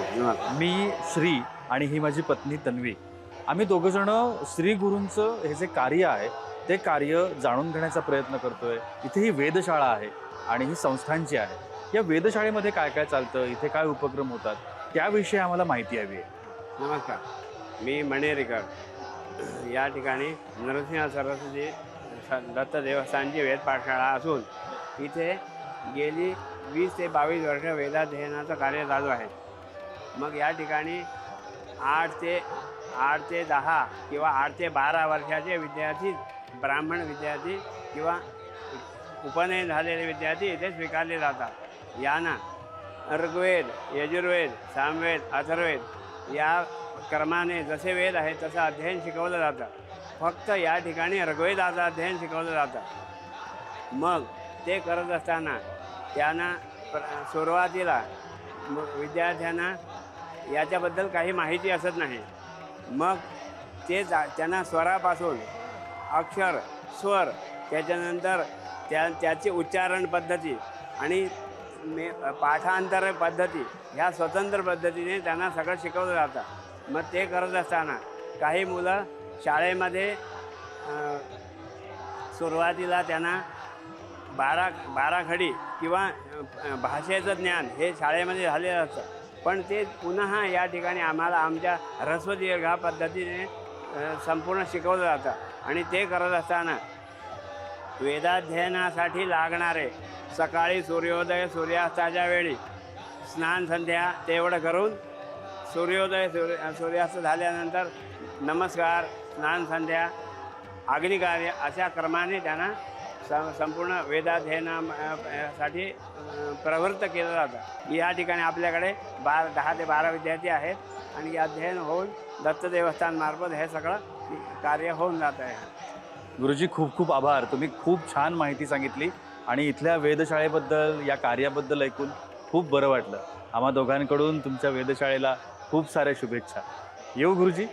नमस्कार. मी श्री आणि ही माझी पत्नी तन्वी. आम्ही दोघंजण श्री गुरूंचं हे जे कार्य आहे ते कार्य जाणून घेण्याचा प्रयत्न करतोय. इथे ही वेधशाळा आहे आणि ही संस्थांची आहे. या वेधशाळेमध्ये काय काय चालतं, इथे काय उपक्रम होतात, त्याविषयी आम्हाला माहिती हवी आहे. नमस्कार. मी मणेरीकर. या ठिकाणी नरसिंह सरस्वती दत्त देवस्थानची वेद पाठशाळा असून इथे गेली 20 ते 22 वर्ष वेदाध्ययनाचं कार्य चालू आहे. मग या ठिकाणी 8 ते 10 किंवा 8 ते 12 वर्षाचे विद्यार्थी, ब्राह्मण विद्यार्थी किंवा उपनयन झालेले विद्यार्थी इथे स्वीकारले जातात. यांना ऋग्वेद, यजुर्वेद, सामवेद, अथर्ववेद या क्रमाने जसे वेद आहे तसं अध्ययन शिकवलं जातं. फक्त या ठिकाणी ऋग्वेदाचं अध्ययन शिकवलं जातं. मग ते करत असताना त्यांना सुरुवातीला विद्यार्थ्यांना याच्याबद्दल काही माहिती असत नाही. मग त्यांना स्वरापासून अक्षर, स्वर, त्याच्यानंतर त्याची उच्चारण पद्धती आणि पाठांतर पद्धती ह्या स्वतंत्र पद्धतीने त्यांना सगळं शिकवलं जातं. मग ते करत असताना काही मुलं शाळेमध्ये सुरुवातीला त्यांना बाराखडी किंवा भाषेचं ज्ञान हे शाळेमध्ये झालेलं असतं. पण ते पुन्हा या ठिकाणी आम्हाला आमच्या ऱ्हस्व दीर्घ पद्धतीने संपूर्ण शिकवलं जातं. आणि ते करत असताना वेदाध्ययनासाठी लागणारे सकाळी सूर्यास्ताच्या वेळी स्नान संध्या तेवढं करून सूर्यास्त झाल्यानंतर नमस्कार, स्नान संध्या, अग्निकार्य अशा क्रमाने त्यांना संपूर्ण वेदाध्ययनासाठी प्रवृत्त केलं जातं. या ठिकाणी आपल्याकडे 10 ते 12 विद्यार्थी आहेत आणि अध्ययन होऊन दत्त देवस्थानमार्फत हे सगळं कार्य होऊन जात आहे. गुरुजी, खूप खूप आभार. तुम्ही खूप छान माहिती सांगितली आणि इथल्या वेधशाळेबद्दल, या कार्याबद्दल ऐकून खूप बरं वाटलं. आम्हा दोघांकडून तुमच्या वेधशाळेला खूप साऱ्या शुभेच्छा. येऊ गुरुजी.